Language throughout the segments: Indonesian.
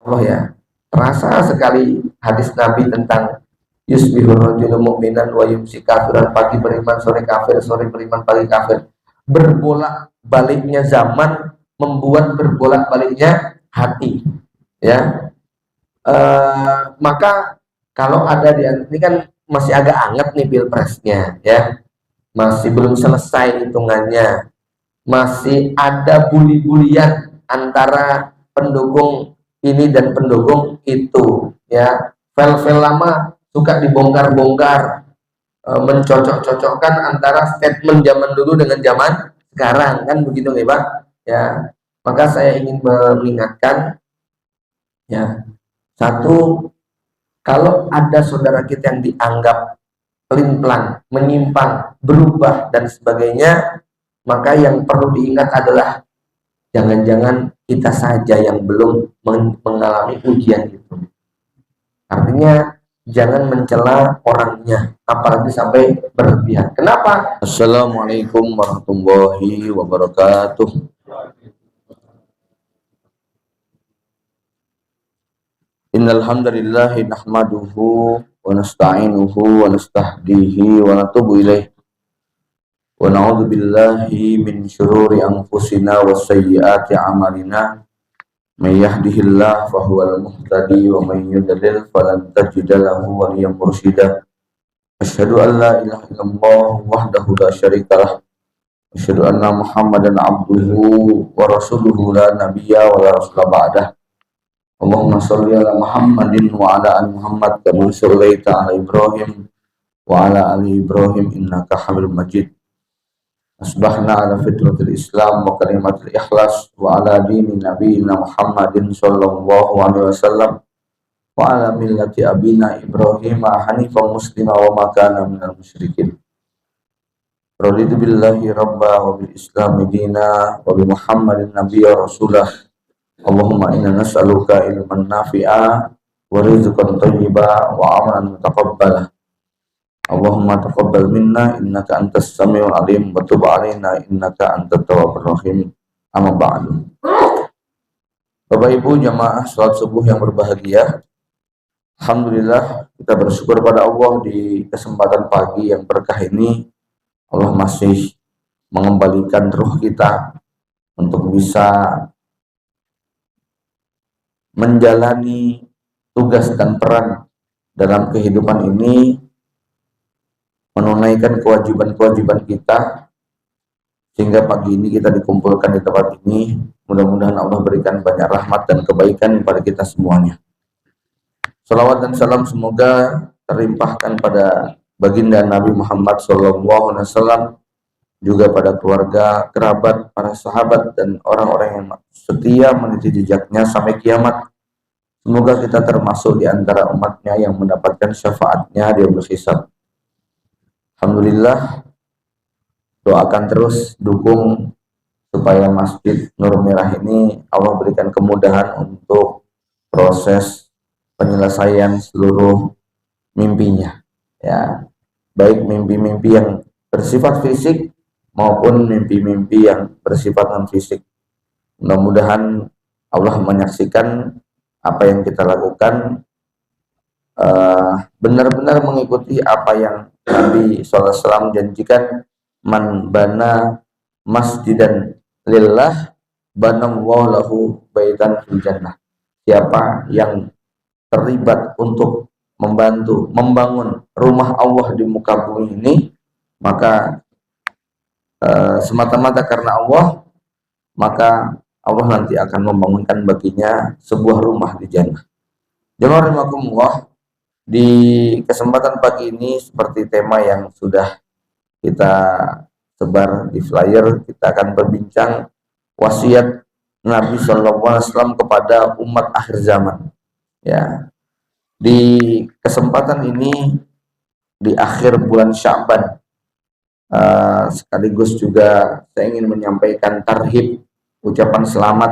Allah ya. Terasa sekali hadis Nabi tentang yusbihur rajulu mu'minan wa yumsi kafiran, pagi beriman sore kafir, sore beriman pagi kafir. Berbolak baliknya zaman membuat berbolak baliknya hati, ya. Maka kalau ada ini kan masih agak anget nih pilpresnya, ya, masih belum selesai hitungannya, masih ada bully-bulian antara pendukung ini dan pendukung itu, ya. File-file lama suka dibongkar-bongkar, mencocok-cocokkan antara statement zaman dulu dengan zaman sekarang, kan begitu nih Pak, ya. Maka saya ingin mengingatkan, ya, satu, kalau ada saudara kita yang dianggap pelin-pelan, menyimpang, berubah dan sebagainya, maka yang perlu diingat adalah jangan-jangan kita saja yang belum mengalami ujian itu. Artinya jangan mencela orangnya, apalagi sampai berlebihan. Kenapa? Assalamualaikum warahmatullahi wabarakatuh. Innal hamdalillah nahmaduhu wa nasta'inuhu wa nastahdihi wa natubu ilaih. Wa na'udzu billahi min syururi anfusina wa sayyiati a'malina. May yahdihillahu fahuwal muhtadi wa may yudlil falan tajida lahu waliyyan mursyida. Asyhadu an la ilaha illallah wahdahu la syarikalah. Asyhadu anna Muhammadan abduhu wa rasuluhu la nabiyya wa la rasula ba'dah. Allahumma sholli ala Muhammadin wa ala ali Muhammad kama shallaita ala Ibrahim wa ala ali Ibrahim innaka Hamidum Majid. Asbahna ala fitratil Islam wa kalimatil ikhlas wa ala dini nabiyina Muhammadin sallallahu alaihi wasallam wa ala millati abina Ibrahim hanifan muslima wa ma kana minal musyrikin. Raditu billahi rabba wa bil islami dina wa bi Muhammadin nabiyya rasulah. Allahumma inna nas'aluka ilman nafi'a wa rizqan thayyiba wa amalan mutaqabbala. Allahumma taqabbal minna innaka antas samiul alim wa tub alaina innaka antat tawwabur rahim. Amma ba'du. Bapak Ibu jamaah salat subuh yang berbahagia, alhamdulillah kita bersyukur pada Allah di kesempatan pagi yang berkah ini. Allah masih mengembalikan ruh kita untuk bisa menjalani tugas dan peran dalam kehidupan ini, menunaikan kewajiban-kewajiban kita, sehingga pagi ini kita dikumpulkan di tempat ini. Mudah-mudahan Allah berikan banyak rahmat dan kebaikan kepada kita semuanya. Salawat dan salam semoga terlimpahkan pada baginda Nabi Muhammad SAW, juga pada keluarga, kerabat, para sahabat, dan orang-orang yang setia meniti jejaknya sampai kiamat. Semoga kita termasuk di antara umatnya yang mendapatkan syafaatnya di yaumul hisab. Alhamdulillah, doakan terus, dukung supaya Masjid Nur Merah ini Allah berikan kemudahan untuk proses penyelesaian seluruh mimpinya, ya, baik mimpi-mimpi yang bersifat fisik maupun mimpi-mimpi yang bersifat non fisik. Mudah-mudahan Allah menyaksikan apa yang kita lakukan benar-benar mengikuti apa yang Nabi SAW janjikan. Man bana masjidan lillah banallahu lahu baitan fil jannah. Siapa yang terlibat untuk membantu membangun rumah Allah di muka bumi ini, maka semata-mata karena Allah, maka Allah nanti akan membangunkan baginya sebuah rumah di jannah. Jemaah rahimakumullah, di kesempatan pagi ini seperti tema yang sudah kita sebar di flyer, kita akan berbincang wasiat Nabi SAW kepada umat akhir zaman. Ya, di kesempatan ini di akhir bulan Sya'ban, sekaligus juga saya ingin menyampaikan tarhib, ucapan selamat.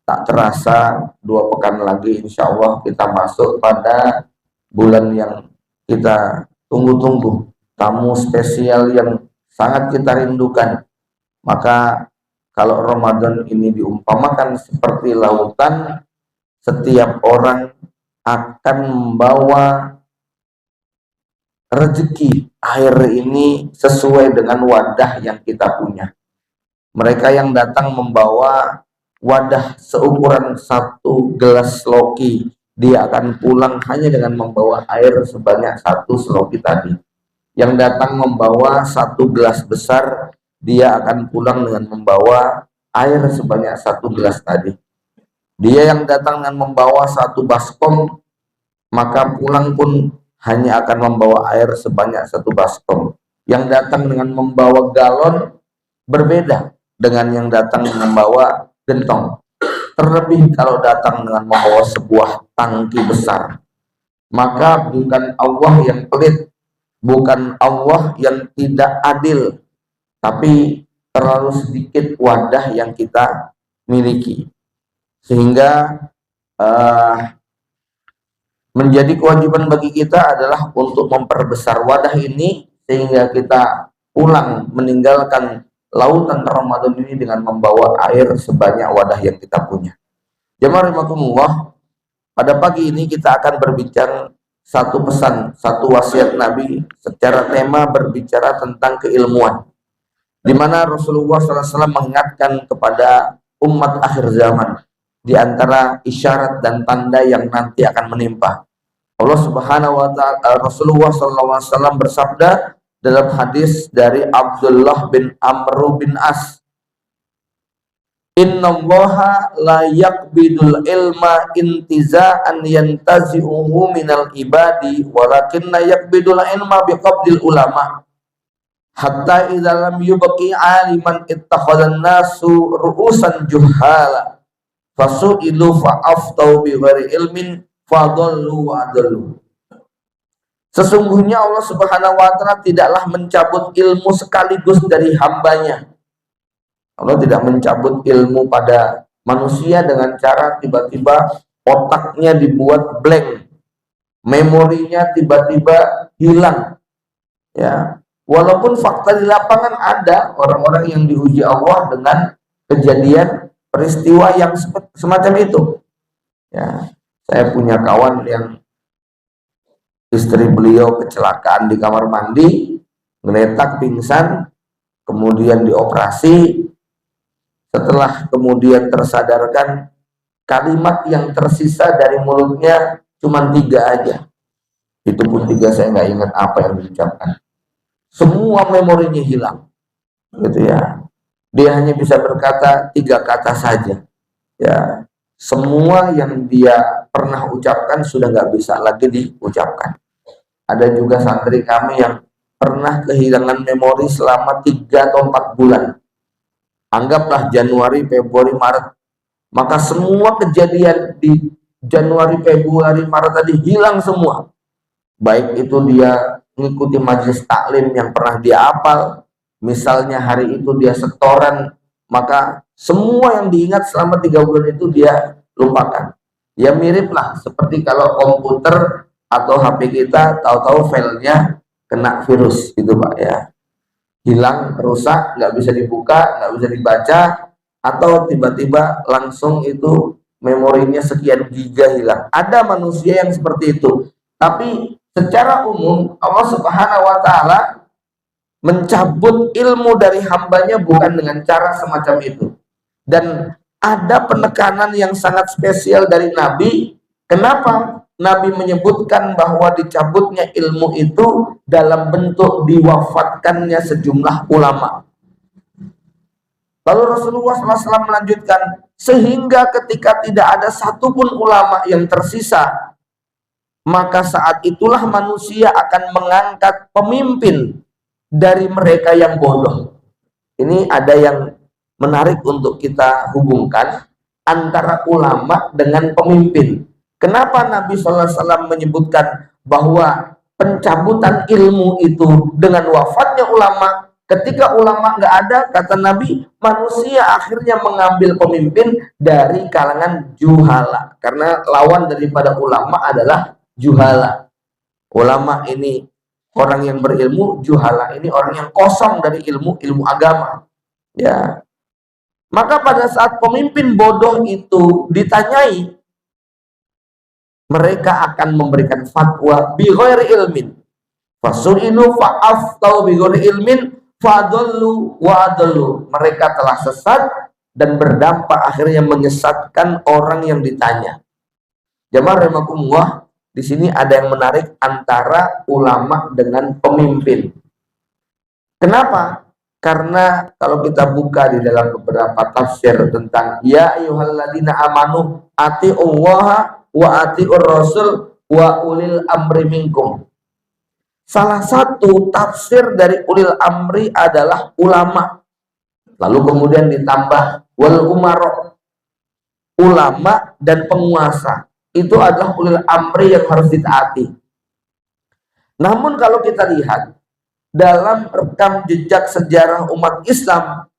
Tak terasa 2 pekan lagi insya Allah kita masuk pada bulan yang kita tunggu-tunggu, tamu spesial yang sangat kita rindukan. Maka kalau Ramadan ini diumpamakan seperti lautan, setiap orang akan membawa rezeki air ini sesuai dengan wadah yang kita punya. Mereka yang datang membawa wadah seukuran satu gelas loki, dia akan pulang hanya dengan membawa air sebanyak satu seloki tadi. Yang datang membawa satu gelas besar, dia akan pulang dengan membawa air sebanyak satu gelas tadi. Dia yang datang dengan membawa satu baskom, maka pulang pun hanya akan membawa air sebanyak satu baskom. Yang datang dengan membawa galon berbeda dengan yang datang membawa gentong. Terlebih kalau datang dengan membawa sebuah tangki besar, maka bukan Allah yang pelit, bukan Allah yang tidak adil, tapi terlalu sedikit wadah yang kita miliki, sehingga menjadi kewajiban bagi kita adalah untuk memperbesar wadah ini, sehingga kita pulang meninggalkan lautan Ramadan ini dengan membawa air sebanyak wadah yang kita punya. Jemaah rahimakumullah, pada pagi ini kita akan berbincang satu pesan, satu wasiat Nabi secara tema berbicara tentang keilmuan, di mana Rasulullah SAW mengingatkan kepada umat akhir zaman di antara isyarat dan tanda yang nanti akan menimpa. Allah Subhanahu wa taala, Rasulullah SAW bersabda dalam hadis dari Abdullah bin Amr bin As, innallaha la yaqbidul ilma intiza'an yantazi'uhu minal ibadi walakinna yaqbidul ilma biqabdil ulama hatta idza lam yubqi aliman ittakhadhan nasu ru'usan juhala fasu'ilu fa'aftau bi ghairi ilmin fadallu wa adallu. Sesungguhnya Allah Subhanahu wa taala tidaklah mencabut ilmu sekaligus dari hambanya. Allah tidak mencabut ilmu pada manusia dengan cara tiba-tiba otaknya dibuat blank, memorinya tiba-tiba hilang. Ya, walaupun fakta di lapangan ada orang-orang yang diuji Allah dengan kejadian peristiwa yang semacam itu. Ya, saya punya kawan yang istri beliau kecelakaan di kamar mandi, ngeletak pingsan, kemudian dioperasi. Setelah kemudian tersadarkan, kalimat yang tersisa dari mulutnya cuma 3 aja. Itu pun 3 saya nggak ingat apa yang diucapkan. Semua memorinya hilang, gitu ya. Dia hanya bisa berkata 3 kata saja. Ya, semua yang dia pernah ucapkan sudah nggak bisa lagi diucapkan. Ada juga santri kami yang pernah kehilangan memori selama 3 atau 4 bulan. Anggaplah Januari, Februari, Maret. Maka semua kejadian di Januari, Februari, Maret tadi hilang semua. Baik itu dia mengikuti majelis taklim yang pernah dia hafal, misalnya hari itu dia setoran, maka semua yang diingat selama 3 bulan itu dia lupakan. Ya miriplah seperti kalau komputer atau HP kita tahu-tahu filenya kena virus gitu Pak ya. Hilang, rusak, nggak bisa dibuka, nggak bisa dibaca, atau tiba-tiba langsung itu memorinya sekian giga hilang. Ada manusia yang seperti itu. Tapi secara umum Allah Subhanahu wa taala mencabut ilmu dari hambanya bukan dengan cara semacam itu. Dan ada penekanan yang sangat spesial dari Nabi. Kenapa Nabi menyebutkan bahwa dicabutnya ilmu itu dalam bentuk diwafatkannya sejumlah ulama? Lalu Rasulullah SAW melanjutkan, sehingga ketika tidak ada satupun ulama yang tersisa, maka saat itulah manusia akan mengangkat pemimpin dari mereka yang bodoh. Ini ada yang menarik untuk kita hubungkan antara ulama dengan pemimpin. Kenapa Nabi SAW menyebutkan bahwa pencabutan ilmu itu dengan wafatnya ulama? Ketika ulama nggak ada, kata Nabi, manusia akhirnya mengambil pemimpin dari kalangan juhala. Karena lawan daripada ulama adalah juhala. Ulama ini orang yang berilmu, juhala ini orang yang kosong dari ilmu agama. Ya. Maka pada saat pemimpin bodoh itu ditanyai, mereka akan memberikan fatwa bi ghairi ilmin. Fasu'ilu fa'aftau bi ghairi ilmin fadallu wa adallu. Mereka telah sesat dan berdampak akhirnya menyesatkan orang yang ditanya. Jamaah rahimakumullah, di sini ada yang menarik antara ulama dengan pemimpin. Kenapa? Karena kalau kita buka di dalam beberapa tafsir tentang ya ayyuhalladzina amanu atiullaha wa atiur rasul wa ulil amri minkum. Salah satu tafsir dari ulil amri adalah ulama. Lalu kemudian ditambah wal umaro, ulama dan penguasa. Itu adalah ulil amri yang harus ditaati. Namun kalau kita lihat dalam rekam jejak sejarah umat Islam,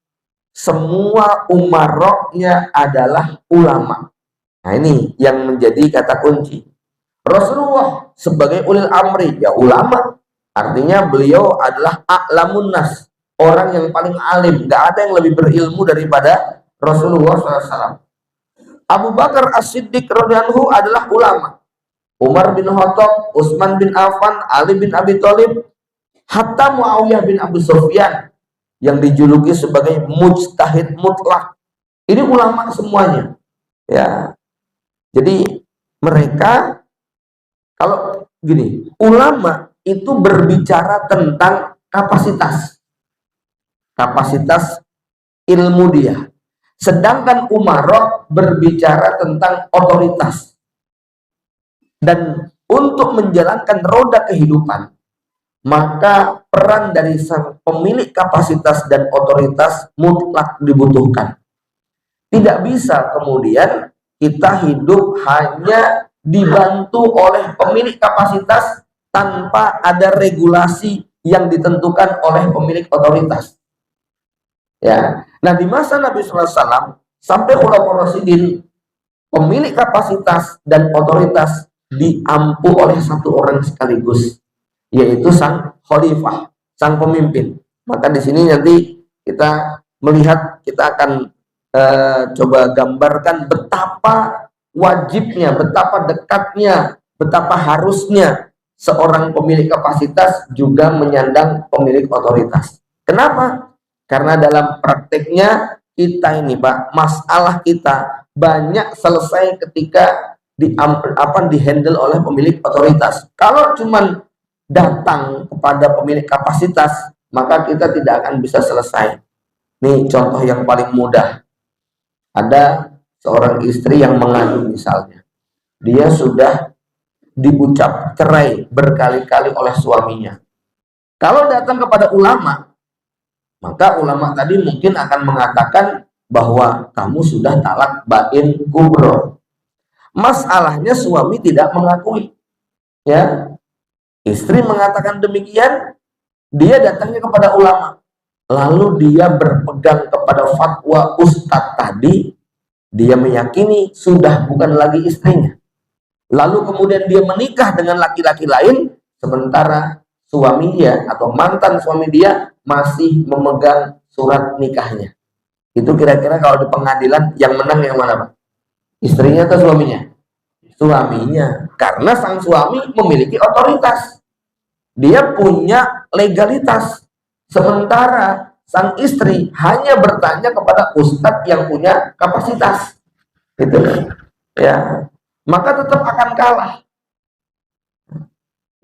semua umaroknya adalah ulama. Nah ini yang menjadi kata kunci. Rasulullah sebagai ulil amri, ya ulama. Artinya beliau adalah a'lamun nas, orang yang paling alim. Gak ada yang lebih berilmu daripada Rasulullah SAW. Abu Bakar As-Siddiq radhiyallahu adalah ulama. Umar bin Khattab, Utsman bin Affan, Ali bin Abi Thalib, hatta Muawiyah bin Abu Sufyan yang dijuluki sebagai mujtahid mutlak. Ini ulama semuanya. Ya. Jadi mereka, kalau gini, ulama itu berbicara tentang kapasitas ilmu dia. Sedangkan umarok berbicara tentang otoritas. Dan untuk menjalankan roda kehidupan, maka peran dari sang pemilik kapasitas dan otoritas mutlak dibutuhkan. Tidak bisa kemudian kita hidup hanya dibantu oleh pemilik kapasitas tanpa ada regulasi yang ditentukan oleh pemilik otoritas. Ya, nah di masa Nabi SAW sampai Khulafaur Rasyidin, pemilik kapasitas dan otoritas diampu oleh satu orang sekaligus, yaitu sang khalifah, sang pemimpin. Maka di sini nanti kita melihat, kita akan coba gambarkan betapa wajibnya, betapa dekatnya, betapa harusnya seorang pemilik kapasitas juga menyandang pemilik otoritas. Kenapa? Karena dalam prakteknya kita ini Pak, masalah kita banyak selesai ketika dihandle oleh pemilik otoritas. Kalau cuman datang kepada pemilik kapasitas, maka kita tidak akan bisa selesai. Nih contoh yang paling mudah. Ada seorang istri yang mengandung misalnya. Dia sudah diucap cerai berkali-kali oleh suaminya. Kalau datang kepada ulama, maka ulama tadi mungkin akan mengatakan bahwa kamu sudah talak bain kubro. Masalahnya suami tidak mengakui. Ya, istri mengatakan demikian, dia datangnya kepada ulama. Lalu dia berpegang kepada fatwa ustadz tadi, dia meyakini sudah bukan lagi istrinya. Lalu kemudian dia menikah dengan laki-laki lain, sementara suami dia atau mantan suami dia masih memegang surat nikahnya. Itu kira-kira kalau di pengadilan yang menang yang mana Pak? Istrinya atau suaminya? Suaminya. Karena sang suami memiliki otoritas. Dia punya legalitas. Sementara sang istri hanya bertanya kepada ustadz yang punya kapasitas. Gitu. Ya. Maka tetap akan kalah.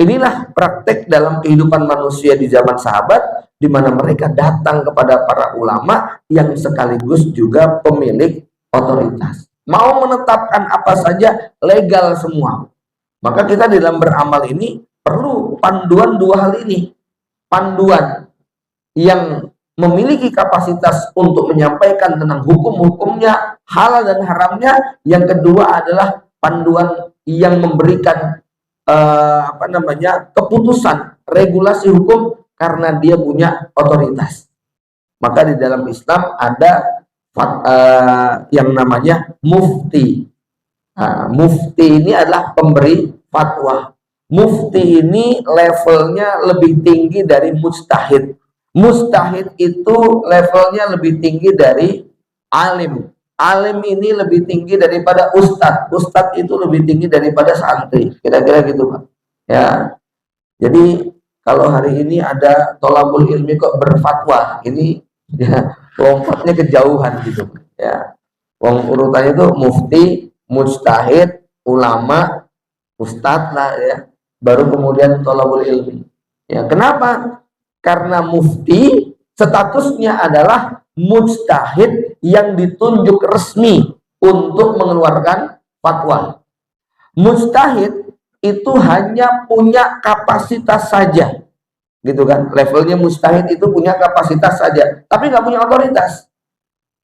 Inilah praktek dalam kehidupan manusia di zaman sahabat, di mana mereka datang kepada para ulama yang sekaligus juga pemilik otoritas. Mau menetapkan apa saja legal semua. Maka kita dalam beramal ini perlu panduan dua hal ini. Panduan yang memiliki kapasitas untuk menyampaikan tentang hukum-hukumnya, halal dan haramnya. Yang kedua adalah panduan yang memberikan keputusan regulasi hukum karena dia punya otoritas. Maka di dalam Islam ada yang namanya mufti. Mufti ini adalah pemberi fatwa. Mufti ini levelnya lebih tinggi dari mujtahid. Mujtahid itu levelnya lebih tinggi dari alim. Alim ini lebih tinggi daripada ustadz, ustadz itu lebih tinggi daripada santri, kira-kira gitu Pak. Ya, jadi kalau hari ini ada tolabul ilmi kok berfatwa, ini ya lompatnya kejauhan gitu. Ya, urutannya itu mufti, mujtahid, ulama, ustadz lah ya, baru kemudian tolabul ilmi. Ya, kenapa? Karena mufti statusnya adalah mujtahid yang ditunjuk resmi untuk mengeluarkan fatwa. Mujtahid itu hanya punya kapasitas saja, gitu kan? Levelnya mujtahid itu punya kapasitas saja, tapi nggak punya otoritas.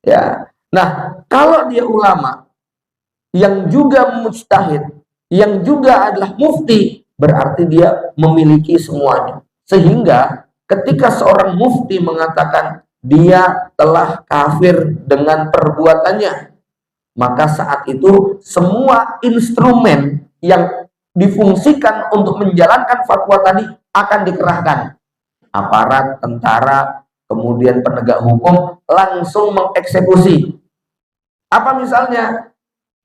Ya, nah kalau dia ulama yang juga mujtahid, yang juga adalah mufti, berarti dia memiliki semuanya. Sehingga ketika seorang mufti mengatakan dia telah kafir dengan perbuatannya, maka saat itu semua instrumen yang difungsikan untuk menjalankan fatwa tadi akan dikerahkan. Aparat, tentara, kemudian penegak hukum langsung mengeksekusi. Apa misalnya?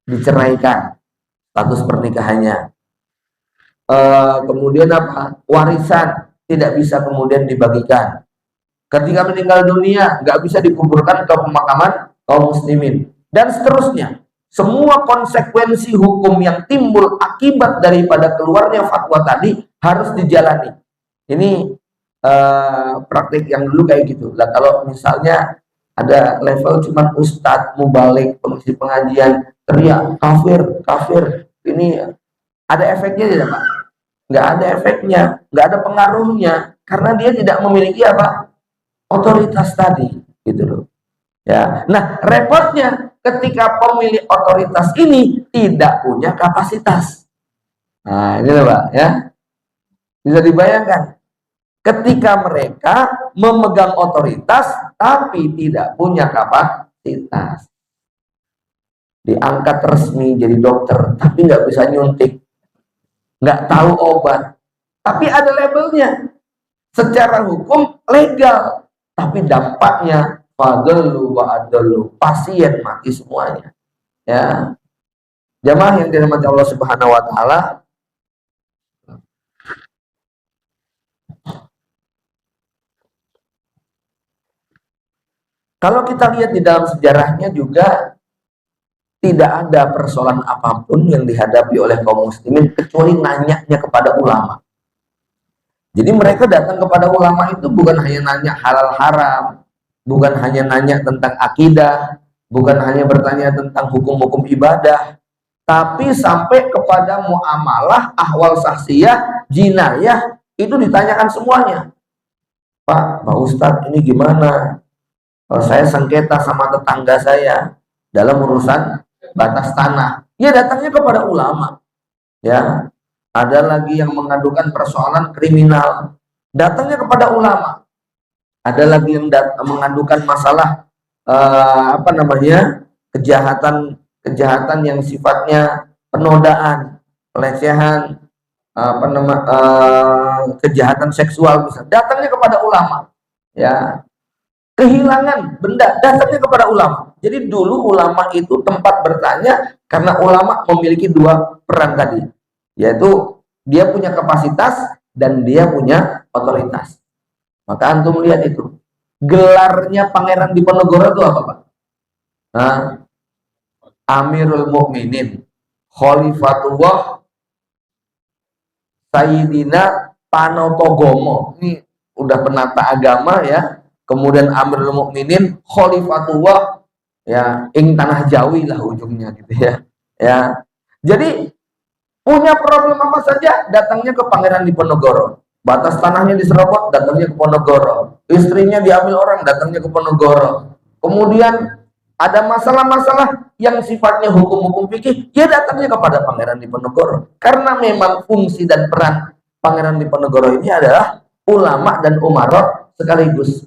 Diceraikan status pernikahannya. Kemudian apa? Warisan tidak bisa kemudian dibagikan. Ketika meninggal dunia nggak bisa dikuburkan ke pemakaman kaum muslimin, dan seterusnya. Semua konsekuensi hukum yang timbul akibat daripada keluarnya fatwa tadi harus dijalani. Ini praktik yang dulu kayak gitu. Lah kalau misalnya ada level cuman ustadz mubalik, pengisi pengajian, teriak kafir, kafir, ini ada efeknya tidak Pak? Nggak ada efeknya, nggak ada pengaruhnya, karena dia tidak memiliki apa? Otoritas tadi, gitu loh. Ya, nah repotnya ketika pemilik otoritas ini tidak punya kapasitas. Nah, ini loh Pak, ya. Bisa dibayangkan ketika mereka memegang otoritas tapi tidak punya kapasitas. Diangkat resmi jadi dokter tapi nggak bisa nyuntik, nggak tahu obat, tapi ada labelnya. Secara hukum legal, tapi dampaknya fadlu wa adlu, pasien mati semuanya. Ya, jamaah yang dirahmati Allah Subhanahu wa taala, kalau kita lihat di dalam sejarahnya juga tidak ada persoalan apapun yang dihadapi oleh kaum muslimin kecuali nanyanya kepada ulama. Jadi mereka datang kepada ulama itu bukan hanya nanya halal haram, bukan hanya nanya tentang akidah, bukan hanya bertanya tentang hukum-hukum ibadah, tapi sampai kepada muamalah, ahwal sahsiyah, jinayah, itu ditanyakan semuanya. Pak Ustadz ini gimana? Kalau saya sengketa sama tetangga saya dalam urusan batas tanah, ya datangnya kepada ulama. Ya, ada lagi yang mengadukan persoalan kriminal, datangnya kepada ulama. Ada lagi yang mengadukan masalah kejahatan yang sifatnya penodaan, pelecehan, kejahatan seksual, misalnya, datangnya kepada ulama. Ya, kehilangan benda, datangnya kepada ulama. Jadi dulu ulama itu tempat bertanya karena ulama memiliki dua peran tadi, yaitu dia punya kapasitas dan dia punya otoritas. Maka antum lihat itu, gelarnya Pangeran Diponegoro itu apa Pak? Nah, Amirul Mukminin, Khalifatullah Sayyidina Panotogomo. Ini udah penata agama ya. Kemudian Amirul Mukminin, Khalifatullah ya, ing tanah Jawi lah ujungnya gitu ya. Ya. Jadi punya problem apa saja datangnya ke Pangeran Diponegoro. Batas tanahnya diserobot, datangnya ke Ponorogo. Istrinya diambil orang, datangnya ke Ponorogo. Kemudian ada masalah-masalah yang sifatnya hukum-hukum fikih, dia datangnya kepada Pangeran Diponegoro. Karena memang fungsi dan peran Pangeran Diponegoro ini adalah ulama dan umarok sekaligus.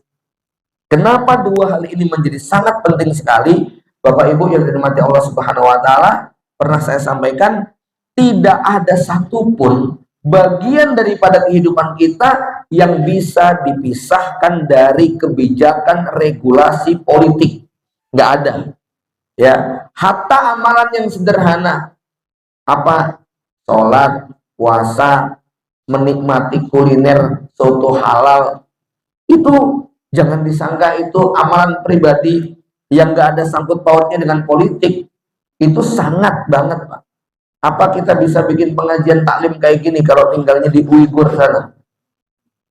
Kenapa dua hal ini menjadi sangat penting sekali, Bapak Ibu yang dirahmati Allah Subhanahu wa taala? Pernah saya sampaikan, tidak ada satupun bagian daripada kehidupan kita yang bisa dipisahkan dari kebijakan regulasi politik. Nggak ada. Ya, hatta amalan yang sederhana, apa, sholat, puasa, menikmati kuliner soto halal, itu jangan disangka itu amalan pribadi yang gak ada sangkut pautnya dengan politik. Itu sangat banget, Pak. Apa kita bisa bikin pengajian taklim kayak gini kalau tinggalnya di Uighur sana?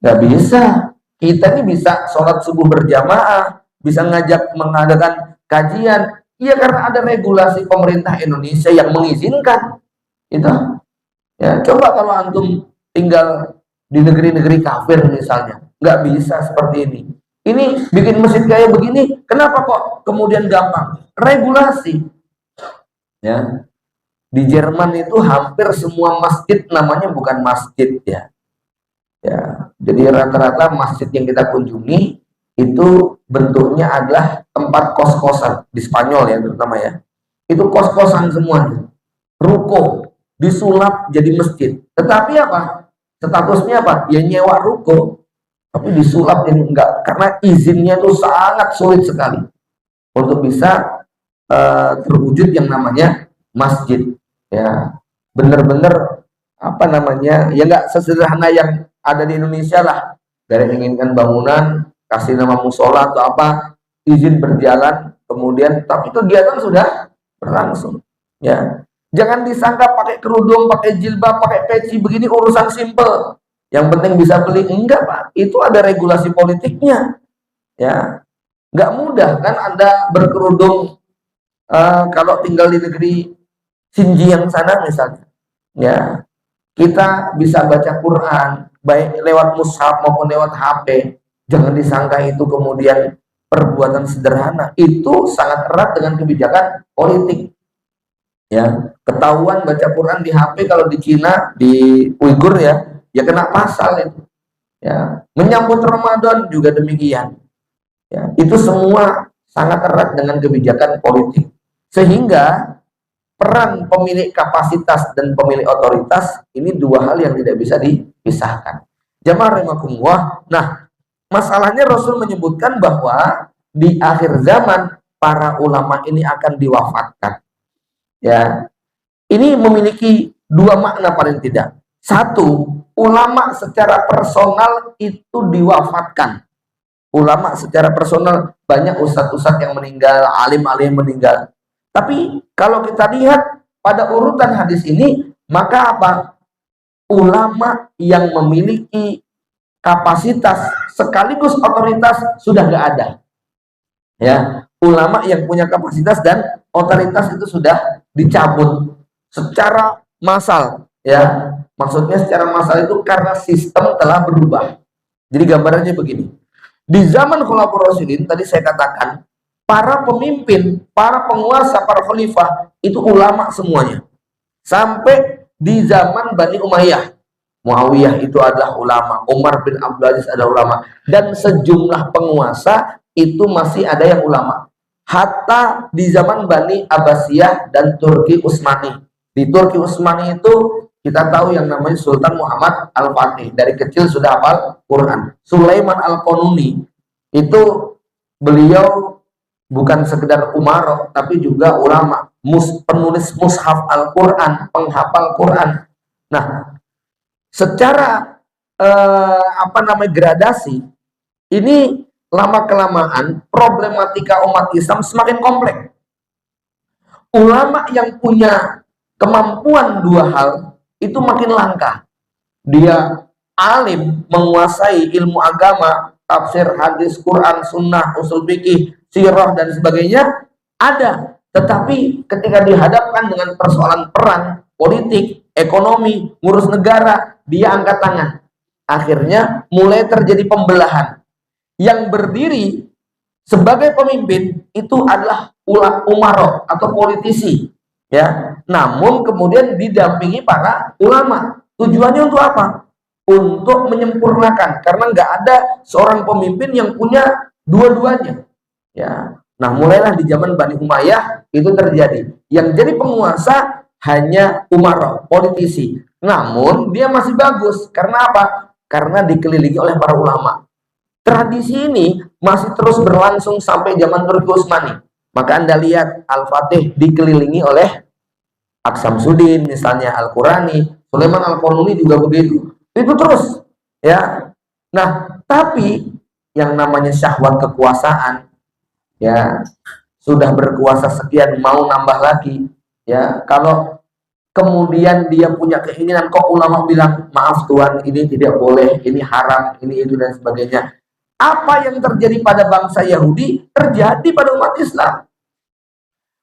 Gak bisa. Kita ini bisa sholat subuh berjamaah, bisa mengadakan kajian, iya karena ada regulasi pemerintah Indonesia yang mengizinkan itu. Ya, coba kalau antum tinggal di negeri-negeri kafir misalnya, nggak bisa seperti ini. Ini bikin masjid kayak begini, kenapa kok kemudian gampang? Regulasi. Ya, di Jerman itu hampir semua masjid namanya bukan masjid ya. Ya, jadi rata-rata masjid yang kita kunjungi itu bentuknya adalah tempat kos-kosan di Spanyol ya terutama ya. Itu kos-kosan semuanya. Ruko disulap jadi masjid. Tetapi apa? Statusnya apa? Ya nyewa ruko, tapi disulap jadi enggak, karena izinnya itu sangat sulit sekali untuk bisa terwujud yang namanya masjid. Ya, bener-bener apa namanya? Ya enggak sesederhana yang ada di Indonesia lah. Dari menginginkan bangunan, kasih nama musola atau apa, izin berjalan, kemudian tapi kegiatan sudah berlangsung. Ya, jangan disangka pakai kerudung, pakai jilbab, pakai peci begini urusan simple. Yang penting bisa beli, enggak Pak. Itu ada regulasi politiknya. Ya, nggak mudah kan Anda berkerudung kalau tinggal di negeri Xinjiang sana misalnya. Ya, kita bisa baca Quran baik lewat mushaf maupun lewat HP. Jangan disangka itu kemudian perbuatan sederhana. Itu sangat erat dengan kebijakan politik. Ya, ketahuan baca Quran di HP kalau di Cina, di Uighur ya, ya kena pasal itu. Ya, menyambut Ramadan juga demikian. Ya, itu semua sangat erat dengan kebijakan politik. Sehingga peran pemilik kapasitas dan pemilik otoritas ini dua hal yang tidak bisa dipisahkan. Jamaah rahimakumullah. Nah, masalahnya Rasul menyebutkan bahwa di akhir zaman para ulama ini akan diwafatkan. Ya, ini memiliki dua makna paling tidak. Satu, ulama secara personal itu diwafatkan. Ulama secara personal, banyak ustadz-ustadz yang meninggal, alim-alim meninggal. Tapi kalau kita lihat pada urutan hadis ini, maka apa? Ulama yang memiliki kapasitas sekaligus otoritas sudah nggak ada. Ya, ulama yang punya kapasitas dan otoritas itu sudah dicabut secara massal. Ya, maksudnya secara massal itu karena sistem telah berubah. Jadi gambarannya begini. Di zaman Khulafaur Rasyidin tadi saya katakan, para pemimpin, para penguasa, para khalifah itu ulama semuanya. Sampai di zaman Bani Umayyah, Muawiyah itu adalah ulama, Umar bin Abdul Aziz adalah ulama, dan sejumlah penguasa itu masih ada yang ulama. Hatta di zaman Bani Abbasiyah dan Turki Utsmani. Di Turki Utsmani itu kita tahu yang namanya Sultan Muhammad Al-Fatih, dari kecil sudah hafal Quran. Sulaiman Al-Qanuni itu beliau bukan sekedar umaro tapi juga ulama, penulis mushaf Al-Quran, penghafal Quran. Nah, secara gradasi ini lama kelamaan problematika umat Islam semakin kompleks. Ulama yang punya kemampuan dua hal itu makin langka. Dia alim, menguasai ilmu agama, tafsir, hadis, Quran, sunnah, usul fikih, sirah dan sebagainya ada. Tetapi ketika dihadapkan dengan persoalan perang, politik, ekonomi, ngurus negara, dia angkat tangan. Akhirnya mulai terjadi pembelahan. Yang berdiri sebagai pemimpin itu adalah umaro atau politisi, ya. Namun kemudian didampingi para ulama. Tujuannya untuk apa? Untuk menyempurnakan, karena nggak ada seorang pemimpin yang punya dua-duanya. Ya. Nah, mulailah di zaman Bani Umayyah itu terjadi. Yang jadi penguasa hanya umaro, politisi. Namun dia masih bagus. Karena apa? Karena dikelilingi oleh para ulama. Tradisi ini masih terus berlangsung sampai zaman Turki Utsmani. Maka Anda lihat Al-Fatih dikelilingi oleh Aksamsuddin, misalnya Al-Qurani, Sulaiman Al-Qurani juga begitu. Itu terus, ya. Nah, tapi yang namanya syahwat kekuasaan, ya, sudah berkuasa sekian mau nambah lagi, ya. Kalau kemudian dia punya keinginan, kok ulama bilang maaf Tuhan, ini tidak boleh, ini haram, ini itu dan sebagainya. Apa yang terjadi pada bangsa Yahudi terjadi pada umat Islam.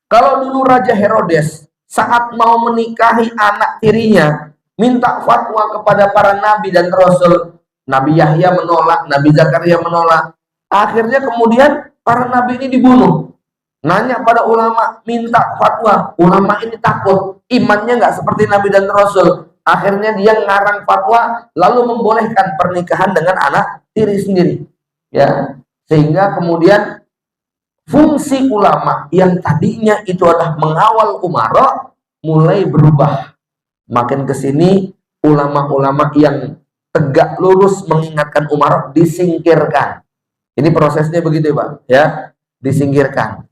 Kalau dulu Raja Herodes saat mau menikahi anak tirinya, minta fatwa kepada para nabi dan rasul, Nabi Yahya menolak, Nabi Zakaria menolak. Akhirnya kemudian para nabi ini dibunuh. Nanya pada ulama, minta fatwa. Ulama ini takut, imannya nggak seperti nabi dan rasul. Akhirnya dia ngarang fatwa, lalu membolehkan pernikahan dengan anak tiri sendiri. Ya, sehingga kemudian fungsi ulama yang tadinya itu adalah mengawal umara mulai berubah. Makin kesini ulama-ulama yang tegak lurus mengingatkan umara disingkirkan. Ini prosesnya begitu ya Pak, ya, disingkirkan.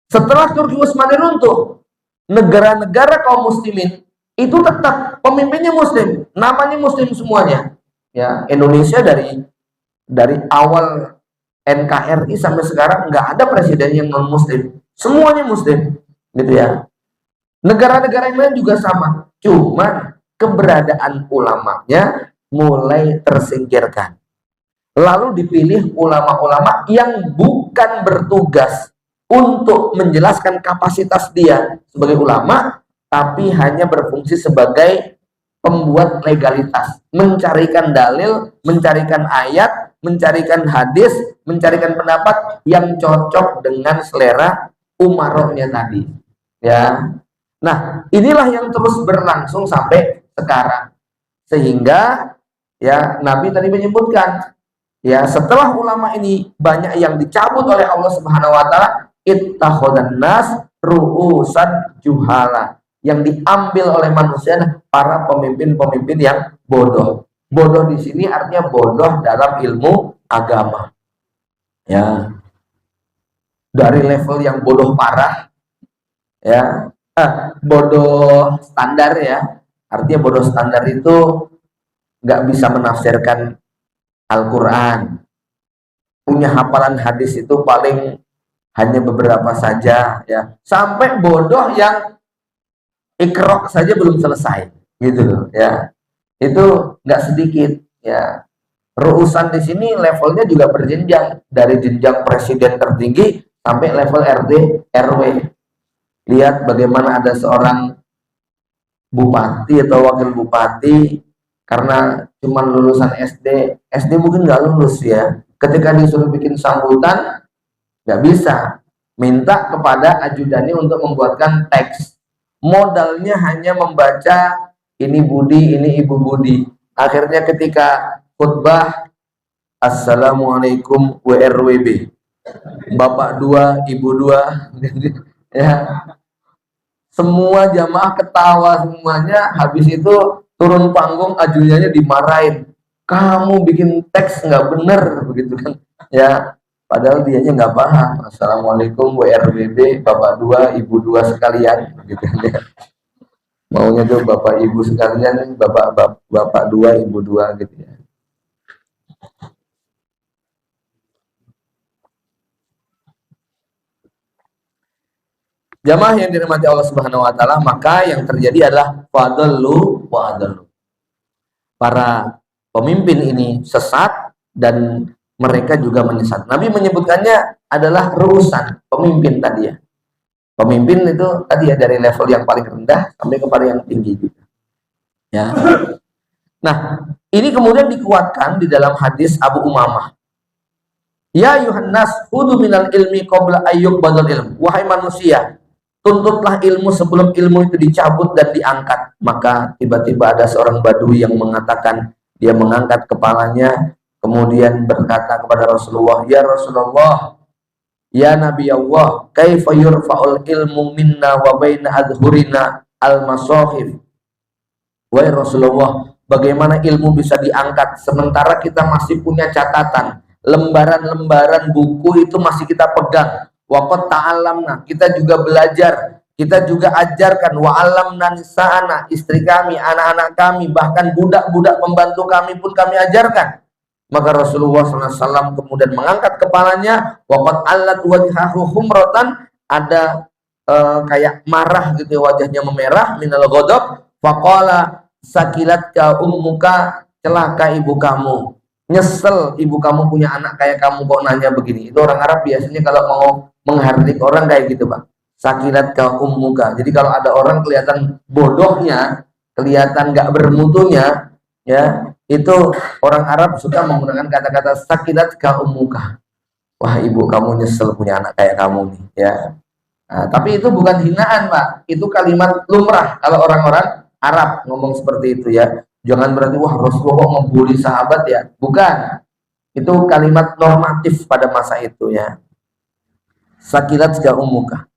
Setelah Turki Utsmani runtuh, negara-negara kaum muslimin itu tetap pemimpinnya muslim, namanya muslim semuanya. Ya, Indonesia dari awal NKRI sampai sekarang nggak ada presiden yang non muslim, semuanya muslim, gitu ya. Negara-negara yang lain juga sama, cuman keberadaan ulamanya mulai tersingkirkan. Lalu dipilih ulama-ulama yang bukan bertugas untuk menjelaskan kapasitas dia sebagai ulama, tapi hanya berfungsi sebagai pembuat legalitas, mencarikan dalil, mencarikan ayat, mencarikan hadis, mencarikan pendapat yang cocok dengan selera umaroknya tadi. Ya, nah inilah yang terus berlangsung sampai sekarang, sehingga ya Nabi tadi menyebutkan, ya setelah ulama ini banyak yang dicabut oleh Allah Subhanahu Wa Taala, ittakhadhan nas ru'usan juhala, yang diambil oleh manusia para pemimpin-pemimpin yang bodoh. Bodoh di sini artinya bodoh dalam ilmu agama. Ya. Dari level yang bodoh parah, ya, bodoh standar ya. Artinya bodoh standar itu nggak bisa menafsirkan Al-Quran. Punya hafalan hadis itu paling hanya beberapa saja, ya. Sampai bodoh yang ikrok saja belum selesai, gitu loh, ya. Itu nggak sedikit, ya. Ruusan di sini levelnya juga berjenjang, dari jenjang presiden tertinggi sampai level RT RW. Lihat bagaimana ada seorang bupati atau wakil bupati, karena cuma lulusan SD mungkin nggak lulus ya. Ketika disuruh bikin sambutan, nggak bisa, minta kepada ajudannya untuk membuatkan teks. Modalnya hanya membaca ini Budi, ini Ibu Budi. Akhirnya ketika khutbah, Assalamualaikum WRWB, Bapak 2, Ibu 2, ya. Semua jamaah ketawa semuanya. Habis itu turun panggung, ajudannya dimarahin, kamu bikin teks nggak bener, begitu kan, ya. Padahal dianya nggak paham. Assalamualaikum WRWB, Bapak 2, Ibu 2 sekalian, gitu ya. Maunya tuh Bapak Ibu sekalian, Bapak 2, Ibu 2, gitu ya. Jamaah yang dirahmati Allah Subhanahu Wa Taala, maka yang terjadi adalah fadallu wa adallu. Para pemimpin ini sesat dan mereka juga menyesat. Nabi menyebutkannya adalah ruusan, pemimpin tadi ya. Pemimpin itu tadi ya, dari level yang paling rendah sampai kepada yang tinggi juga. Ya. Nah, ini kemudian dikuatkan di dalam hadis Abu Umamah. Ya Yuhannas, hudu minal ilmi qabla ayyuk badal ilm. Wahai manusia, tuntutlah ilmu sebelum ilmu itu dicabut dan diangkat. Maka tiba-tiba ada seorang badui yang mengatakan, dia mengangkat kepalanya, kemudian berkata kepada Rasulullah, ya Rasulullah, ya Nabi Allah, kaifa yurfa'ul ilmu minna wa baina adhurina al-masahif. Wahai Rasulullah, bagaimana ilmu bisa diangkat sementara kita masih punya catatan, lembaran-lembaran buku itu masih kita pegang. Waqad ta'allamna, kita juga belajar, kita juga ajarkan. Wa alamna nisa'ana, istri kami, anak-anak kami, bahkan budak-budak pembantu kami pun kami ajarkan. Maka Rasulullah SAW kemudian mengangkat kepalanya. Waqad allat wajhahu humratan, ada kayak marah gitu, wajahnya memerah, minal ghadab. Faqala sakilatka ummuka, celaka ibu kamu, nyesel ibu kamu punya anak kayak kamu kok nanya begini. Itu orang Arab biasanya kalau mau menghardik orang kayak gitu, Pak. Sakilatka ummuka. Jadi kalau ada orang kelihatan bodohnya, kelihatan nggak bermutunya, ya, itu orang Arab suka menggunakan kata-kata sakilatka ummuka. Wah, ibu kamu nyesel punya anak kayak kamu nih, ya. Nah, tapi itu bukan hinaan, Pak. Itu kalimat lumrah kalau orang-orang Arab ngomong seperti itu, ya. Jangan berarti wah Rasulullah ngebully sahabat, ya. Bukan. Itu kalimat normatif pada masa itu, ya. Sakilat ka ummuka.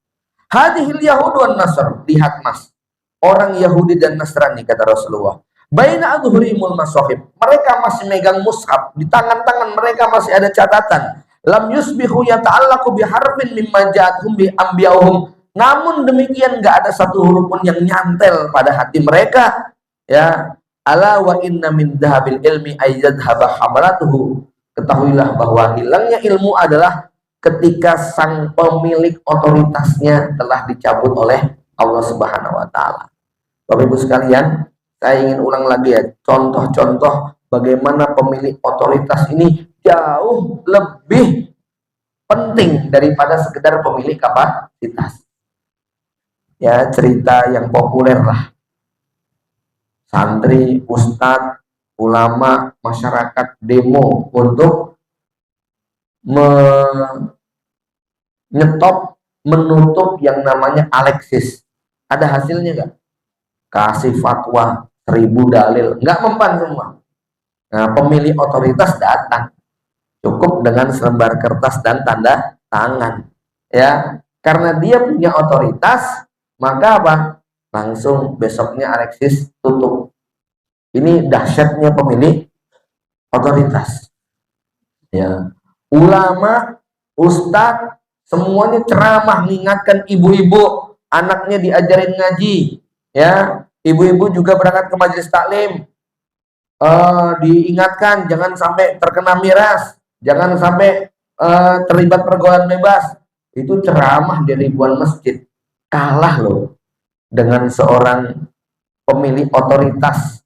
Hadhil Yahud wan Nasr. Lihat, Mas. Orang Yahudi dan Nasrani, kata Rasulullah. Baina adhurimul masahib. Mereka masih megang mushaf. Di tangan-tangan mereka masih ada catatan. Lam yusbihu yata'allaqu biharfin mimma ja'atuhum bi anbiya'uhum. Namun demikian enggak ada satu huruf pun yang nyantel pada hati mereka, ya. Ala wa inna min dhahabil ilmi ayyadhaba hamalatuhu. Ketahuilah bahwa hilangnya ilmu adalah ketika sang pemilik otoritasnya telah dicabut oleh Allah Subhanahu wa taala. Bapak Ibu sekalian, saya ingin ulang lagi, ya, contoh-contoh bagaimana pemilik otoritas ini jauh lebih penting daripada sekedar pemilik kapasitas. Ya, cerita yang populer lah. Santri, ustadz, ulama, masyarakat demo untuk menutup yang namanya Alexis. Ada hasilnya nggak? Kasih fatwa 1000 dalil, nggak mempan semua. Nah, pemilik otoritas datang, cukup dengan selembar kertas dan tanda tangan, ya. Karena dia punya otoritas, maka apa? Langsung besoknya Alexis tutup. Ini dahsyatnya pemilik otoritas, ya. Ulama, ustadz, semuanya ceramah mengingatkan ibu-ibu, anaknya diajarin ngaji, ya. Ibu-ibu juga berangkat ke majelis taklim, diingatkan jangan sampai terkena miras, jangan sampai terlibat pergaulan bebas. Itu ceramah di ribuan masjid. Kalah loh dengan seorang pemilik otoritas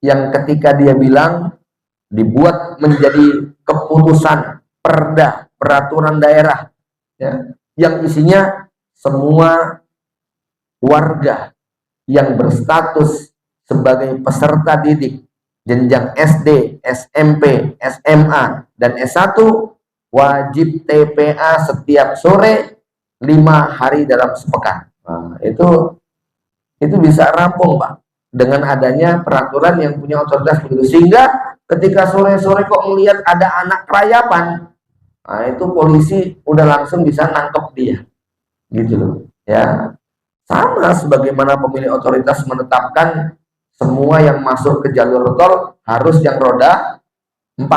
yang ketika dia bilang dibuat menjadi keputusan perda, peraturan daerah, ya, yang isinya semua warga yang berstatus sebagai peserta didik jenjang SD, SMP, SMA, dan S1 wajib TPA setiap sore 5 hari dalam sepekan. Nah, itu bisa rampung, Pak, dengan adanya peraturan yang punya otoritas begitu. Sehingga ketika sore-sore kok melihat ada anak kerayapan, nah itu polisi udah langsung bisa nangkep dia, gitu loh, ya. Sama sebagaimana pemilik otoritas menetapkan semua yang masuk ke jalur tol harus yang roda 4.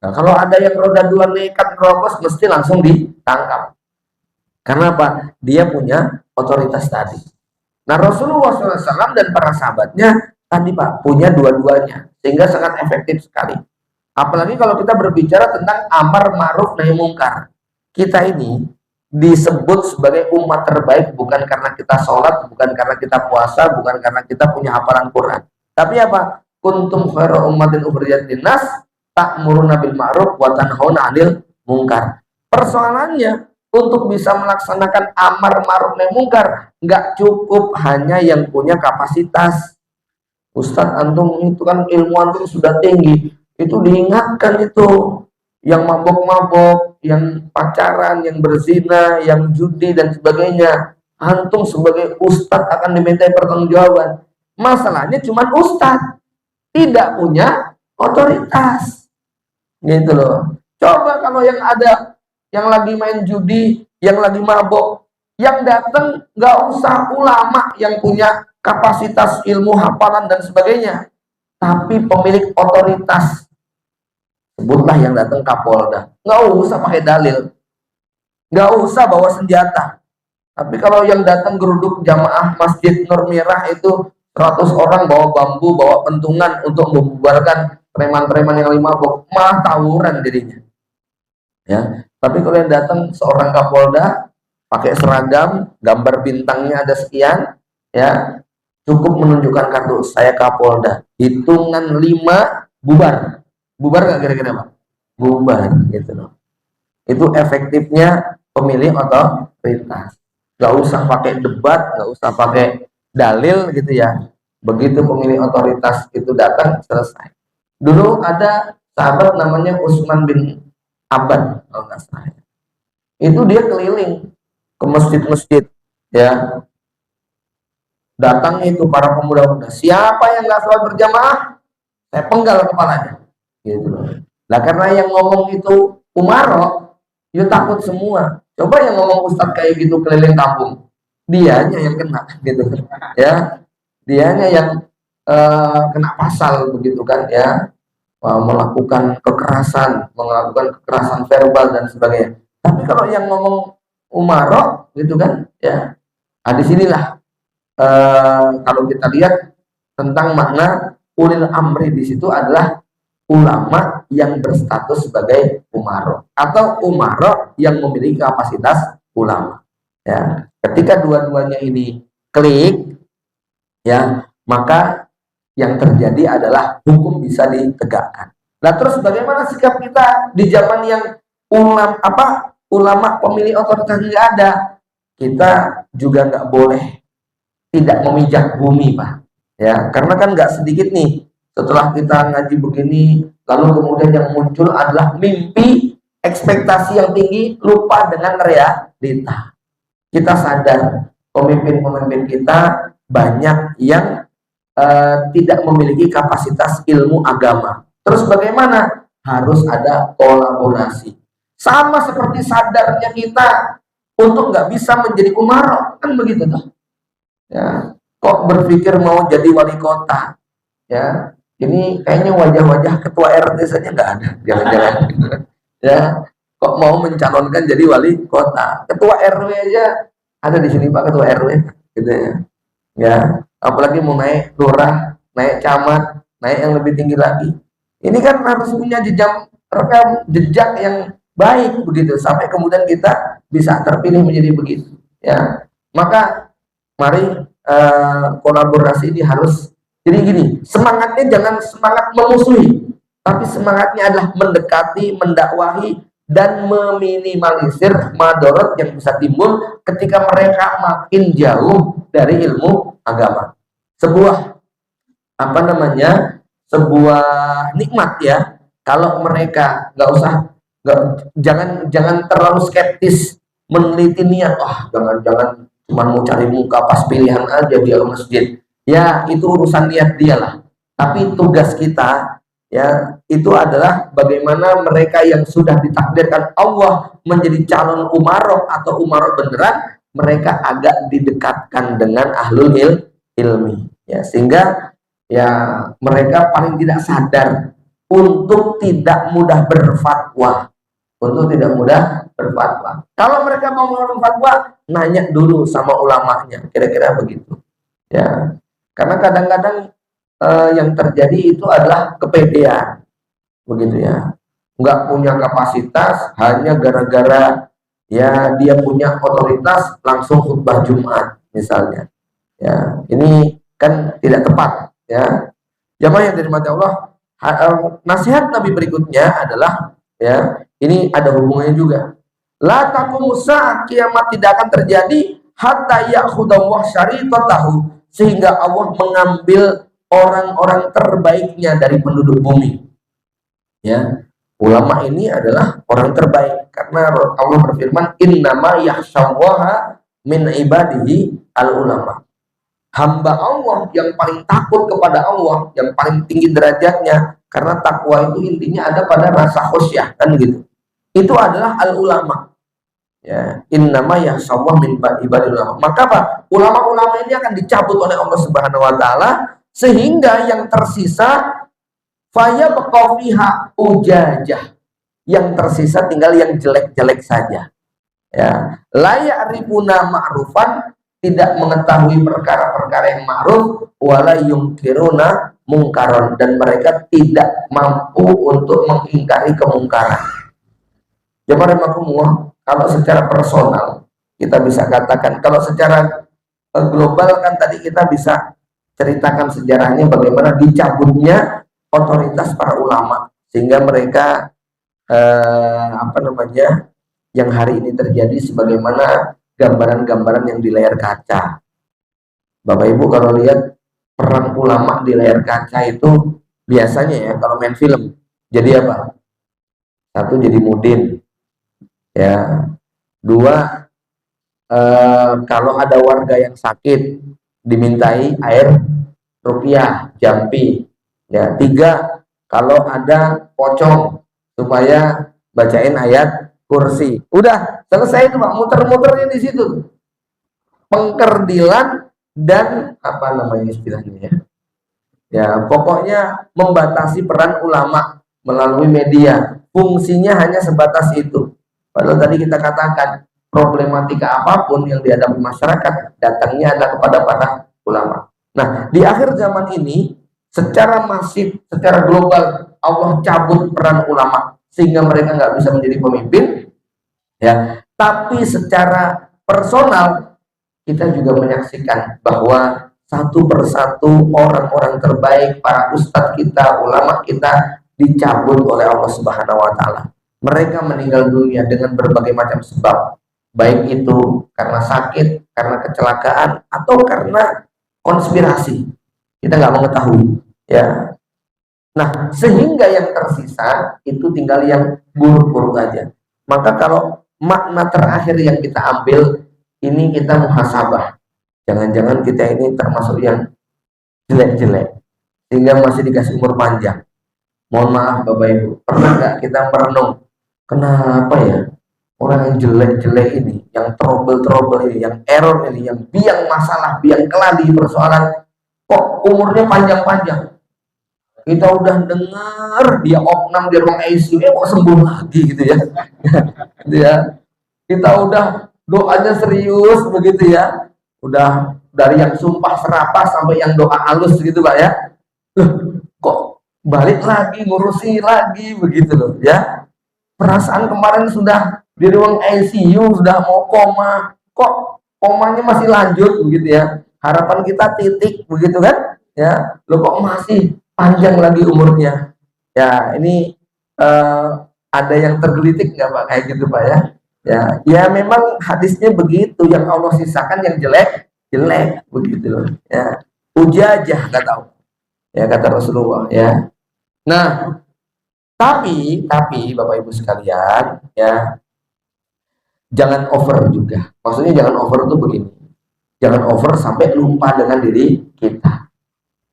Nah, kalau ada yang roda 2 nekat nerobos, mesti langsung ditangkap. Karena apa? Dia punya otoritas tadi. Nah, Rasulullah SAW dan para sahabatnya tadi, Pak, punya dua-duanya, sehingga sangat efektif sekali. Apalagi kalau kita berbicara tentang amar ma'ruf nahi mungkar. Kita ini disebut sebagai umat terbaik bukan karena kita sholat, bukan karena kita puasa, bukan karena kita punya hafalan Quran. Tapi apa? Kuntum khairu ummatin ukhrijat linnas ta'muruna bil ma'ruf wa tanhauna 'anil munkar. Persoalannya, untuk bisa melaksanakan amar ma'ruf nahi mungkar nggak cukup hanya yang punya kapasitas. Ustadz, antum itu kan ilmu antum sudah tinggi, itu diingatkan itu yang mabok-mabok, yang pacaran, yang berzina, yang judi dan sebagainya. Antum sebagai ustadz akan dimintai pertanggungjawaban. Masalahnya cuma ustadz, tidak punya otoritas, gitu loh. Coba kalau yang ada yang lagi main judi, yang lagi mabok, yang datang nggak usah ulama yang punya kapasitas ilmu hafalan dan sebagainya, tapi pemilik otoritas. Sebutlah yang datang Kapolda, nggak usah pakai dalil, nggak usah bawa senjata. Tapi kalau yang datang geruduk jamaah Masjid Nur Merah itu 100 orang bawa bambu, bawa pentungan untuk membubarkan preman-preman yang mabuk, mah tawuran dirinya. Ya, tapi kalau yang datang seorang Kapolda pakai seragam, gambar bintangnya ada sekian, ya, cukup menunjukkan kartu saya Kapolda. Hitungan 5 bubar. Bubar nggak kira-kira, Pak? Bubar, gitu loh. Itu efektifnya pemilih otoritas. Nggak usah pakai debat, nggak usah pakai dalil gitu ya. Begitu pemilih otoritas itu datang, selesai. Dulu ada sahabat namanya Utsman bin Affan, kalau nggak salah. Itu dia keliling ke masjid-masjid, ya. Datang itu para pemuda-pemuda. Siapa yang nggak sholat berjamaah, saya penggal kepalanya. Gitu loh. Nah karena yang ngomong itu Umaro, ya takut semua. Coba yang ngomong ustadz kayak gitu keliling kampung, dianya yang kena, gitu, ya. Dianya yang kena pasal begitu kan, ya, melakukan kekerasan verbal dan sebagainya. Tapi kalau yang ngomong Umaro, gitu kan, ya. Nah, disinilah kalau kita lihat tentang makna ulil amri di situ adalah ulama yang berstatus sebagai umaro atau umaro yang memiliki kapasitas ulama. Ya, ketika dua-duanya ini klik, ya, maka yang terjadi adalah hukum bisa ditegakkan. Nah, terus bagaimana sikap kita di zaman yang ulama pemilih otoritas nggak ada? Kita juga nggak boleh tidak memijak bumi, Pak. Ya, karena kan nggak sedikit nih setelah kita ngaji begini, lalu kemudian yang muncul adalah mimpi, ekspektasi yang tinggi, lupa dengan realita. Kita sadar pemimpin-pemimpin kita banyak yang tidak memiliki kapasitas ilmu agama. Terus bagaimana? Harus ada kolaborasi. Sama seperti sadarnya kita untuk nggak bisa menjadi umaro, kan begitu tuh. Ya, kok berpikir mau jadi wali kota, ya, ini kayaknya wajah-wajah ketua RT saja nggak ada, jangan-jangan, ya, kok mau mencalonkan jadi wali kota, ketua RW aja ada di sini, Pak, ketua RW, gitu ya, ya, apalagi mau naik lurah, naik camat, naik yang lebih tinggi lagi, ini kan harus punya jejak yang baik begitu, sampai kemudian kita bisa terpilih menjadi begitu, ya, maka mari kolaborasi ini harus, jadi gini, semangatnya jangan semangat memusuhi, tapi semangatnya adalah mendekati, mendakwahi, dan meminimalisir madorot yang bisa timbul ketika mereka makin jauh dari ilmu agama. Sebuah sebuah nikmat, ya, kalau mereka jangan terlalu skeptis meneliti niat, jangan-jangan cuma mau cari muka pas pilihan aja dia ke masjid, ya itu urusan niat dia lah. Tapi tugas kita, ya, itu adalah bagaimana mereka yang sudah ditakdirkan Allah menjadi calon umaro atau umaro beneran, mereka agak didekatkan dengan ahlul ilmi, ya, sehingga ya mereka paling tidak sadar untuk tidak mudah berfatwa, Kalau mereka mau mengeluarkan fatwa, nanya dulu sama ulamanya, kira-kira begitu, ya. Karena kadang-kadang yang terjadi itu adalah kepedean, begitu ya. Nggak punya kapasitas, hanya gara-gara ya dia punya otoritas langsung khutbah Jumat misalnya. Ya, ini kan tidak tepat, ya. Jamaah yang dirahmati Allah, nasihat Nabi berikutnya adalah, ya, ini ada hubungannya juga. La taqumu sa'ah, kiamat tidak akan terjadi hatta ya'khudallahu syaritotahu, sehingga Allah mengambil orang-orang terbaiknya dari penduduk bumi. Ya, ulama ini adalah orang terbaik karena Allah berfirman, innama yakhsyallaha min ibadihi al ulama. Hamba Allah yang paling takut kepada Allah, yang paling tinggi derajatnya, karena takwa itu intinya ada pada rasa khusyah, kan gitu. Itu adalah al ulama. Ya, innama yakhsyallaha min ibadil ulama. Maka apa? Ulama-ulama ini akan dicabut oleh Allah Subhanahu wa taala, sehingga yang tersisa faya fiha ujajah. Yang tersisa tinggal yang jelek-jelek saja. Ya, la ya'rifuna ma'rufan, tidak mengetahui perkara-perkara yang ma'ruf, wala yungkiruna mungkaron, dan mereka tidak mampu untuk mengingkari kemungkaran. Jemaah rahimakumullah, kalau secara personal kita bisa katakan, kalau secara global kan tadi kita bisa ceritakan sejarahnya bagaimana dicabutnya otoritas para ulama sehingga mereka apa namanya, yang hari ini terjadi sebagaimana gambaran-gambaran yang di layar kaca. Bapak Ibu kalau lihat perang ulama di layar kaca itu biasanya ya kalau main film jadi apa? Satu jadi mudin, ya. Dua, kalau ada warga yang sakit dimintai air rupiah jampi, ya. Tiga, kalau ada pocong supaya bacain ayat kursi. Udah selesai itu Pak, muter-muternya di situ. Pengkerdilan dan apa namanya istilahnya ya. Ya, pokoknya membatasi peran ulama melalui media. Fungsinya hanya sebatas itu. Padahal tadi kita katakan problematika apapun yang dihadapi masyarakat datangnya adalah kepada para ulama. Nah, di akhir zaman ini secara masif, secara global Allah cabut peran ulama sehingga mereka nggak bisa menjadi pemimpin, ya. Tapi secara personal kita juga menyaksikan bahwa satu persatu orang-orang terbaik, para ustadz kita, ulama kita dicabut oleh Allah Subhanahu wa taala. Mereka meninggal dunia dengan berbagai macam sebab, baik itu karena sakit, karena kecelakaan, atau karena konspirasi. Kita nggak mengetahui, ya. Nah, sehingga yang tersisa itu tinggal yang buruk-buruk aja. Maka kalau makna terakhir yang kita ambil ini, kita muhasabah. Jangan-jangan kita ini termasuk yang jelek-jelek sehingga masih dikasih umur panjang. Mohon maaf Bapak Ibu, pernah nggak kita merenung kenapa ya orang yang jelek-jelek ini, yang trouble-trouble ini, yang error ini, yang biang masalah, biang keladi persoalan, kok umurnya panjang-panjang? Kita udah dengar dia opnam di ruang ICU, kok sembuh lagi gitu ya. Gitu ya. Kita udah doanya serius begitu ya. Udah dari yang sumpah serapah sampai yang doa halus gitu Pak ya. Kok balik lagi ngurusi lagi begitu loh ya. Perasaan kemarin sudah di ruang ICU sudah mau koma, kok komanya masih lanjut begitu ya. Harapan kita titik begitu kan ya. Loh kok masih panjang lagi umurnya ya. Ini ada yang tergelitik nggak Pak kayak gitu Pak ya. Ya memang hadisnya begitu, yang Allah sisakan yang jelek begitu loh ya. Ujajah kata ya, kata Rasulullah ya. Nah, tapi Bapak Ibu sekalian ya, jangan over juga. Maksudnya jangan over itu begini. Jangan over sampai lupa dengan diri kita.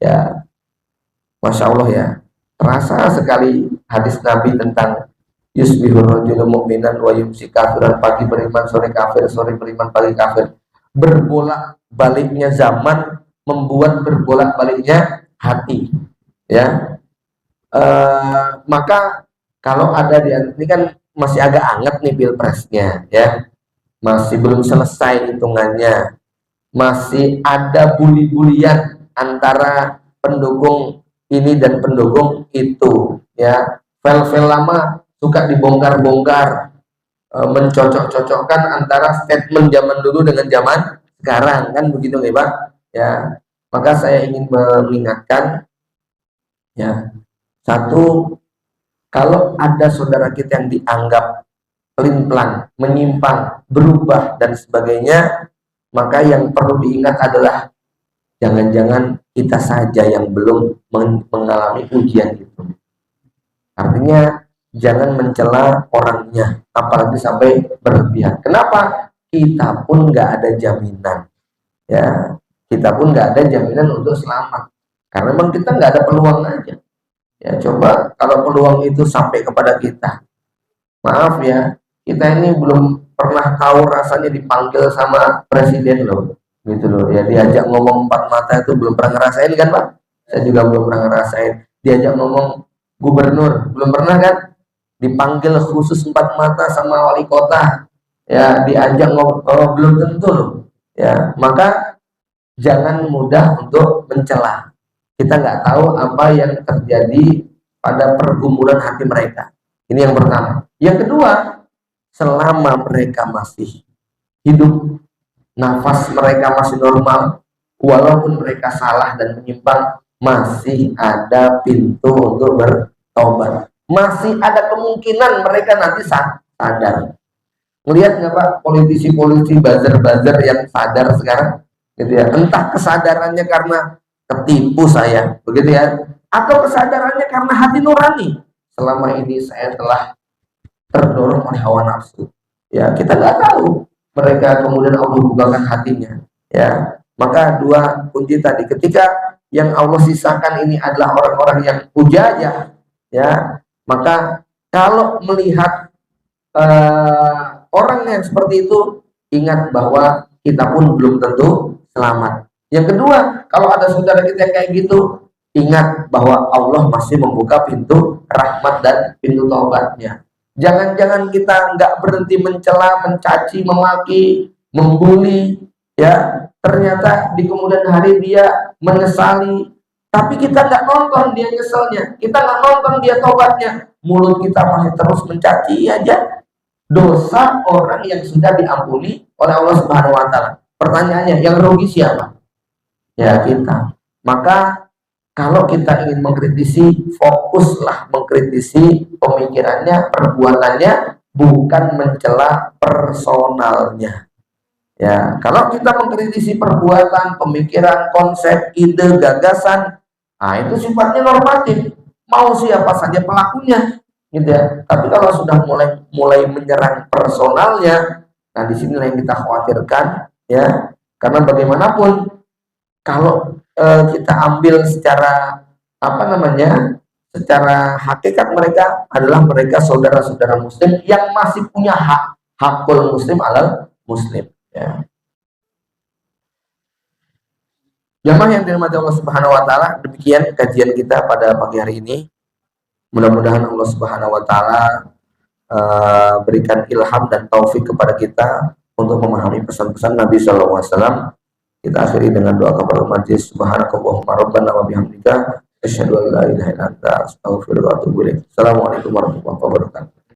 Ya. Masya Allah ya. Terasa sekali hadis Nabi tentang yusbihur rajulu mu'minan wa yumsi kafiran, pagi beriman sore kafir, sore beriman pagi kafir. Berbolak baliknya zaman membuat berbolak baliknya hati ya. Maka kalau ada ini kan masih agak anget nih pilpresnya ya, masih belum selesai hitungannya, masih ada bully-bulian antara pendukung ini dan pendukung itu ya. File-file lama suka dibongkar-bongkar, mencocok-cocokkan antara statement zaman dulu dengan zaman sekarang kan begitu nih Pak ya. Maka saya ingin mengingatkan ya, satu, kalau ada saudara kita yang dianggap pelin-pelan, menyimpang, berubah dan sebagainya, maka yang perlu diingat adalah jangan-jangan kita saja yang belum mengalami ujian itu. Artinya jangan mencela orangnya, apalagi sampai berlebihan. Kenapa? Kita pun nggak ada jaminan, ya. Kita pun nggak ada jaminan untuk selamat, karena memang kita nggak ada peluang aja. Ya coba kalau peluang itu sampai kepada kita, maaf ya, kita ini belum pernah tahu rasanya dipanggil sama presiden loh, gitu loh. Ya diajak ngomong empat mata itu belum pernah ngerasain kan Pak? Saya juga belum pernah ngerasain. Diajak ngomong gubernur belum pernah kan? Dipanggil khusus empat mata sama wali kota ya diajak ngobrol belum tentu loh. Ya, maka jangan mudah untuk mencela. Kita nggak tahu apa yang terjadi pada pergumulan hati mereka. Ini yang pertama. Yang kedua, selama mereka masih hidup, nafas mereka masih normal, walaupun mereka salah dan menyimpang, masih ada pintu untuk bertobat. Masih ada kemungkinan mereka nanti sadar. Melihat nggak Pak, politisi-politisi buzzer-buzzer yang sadar sekarang, gitu ya. Entah kesadarannya karena ketipu saya, begitu ya, atau kesadarannya karena hati nurani. Selama ini saya telah terdorong oleh hawa nafsu. Ya, kita nggak tahu. Mereka kemudian Allah bukakan hatinya. Ya, maka dua kunci tadi. Ketika yang Allah sisakan ini adalah orang-orang yang ujajah, ya, maka kalau melihat orang yang seperti itu, ingat bahwa kita pun belum tentu selamat. Yang kedua, kalau ada saudara kita yang kayak gitu, ingat bahwa Allah masih membuka pintu rahmat dan pintu taubatnya. Jangan-jangan kita nggak berhenti mencela, mencaci, memaki, membuli, ya. Ternyata di kemudian hari dia menyesali, tapi kita nggak nonton dia nyeselnya, kita nggak nonton dia tobatnya, mulut kita masih terus mencaci aja. Dosa orang yang sudah diampuni oleh Allah Subhanahu wa taala. Pertanyaannya, yang rugi siapa? Ya, kita. Maka kalau kita ingin mengkritisi, fokuslah mengkritisi pemikirannya, perbuatannya, bukan mencela personalnya. Ya, kalau kita mengkritisi perbuatan, pemikiran, konsep, ide, gagasan, nah itu sifatnya normatif. Mau siapa saja pelakunya, gitu ya. Tapi kalau sudah mulai menyerang personalnya, nah di sini yang kita khawatirkan, ya. Karena bagaimanapun kalau kita ambil secara apa namanya, secara hakikat mereka adalah mereka saudara-saudara muslim yang masih punya hakul muslim alal muslim, ya. Jamaah yang dirahmati Allah Subhanahu wa taala, demikian kajian kita pada pagi hari ini. Mudah-mudahan Allah Subhanahu wa taala berikan ilham dan taufik kepada kita untuk memahami pesan-pesan Nabi sallallahu alaihi wasallam. Kita akhiri dengan doa kepada majlis. Subhanakallahumma rabbana wa bihamdika asyhadu an la ilaha illa anta astaghfiruka wa atubu ilaik. Assalamualaikum warahmatullahi wabarakatuh.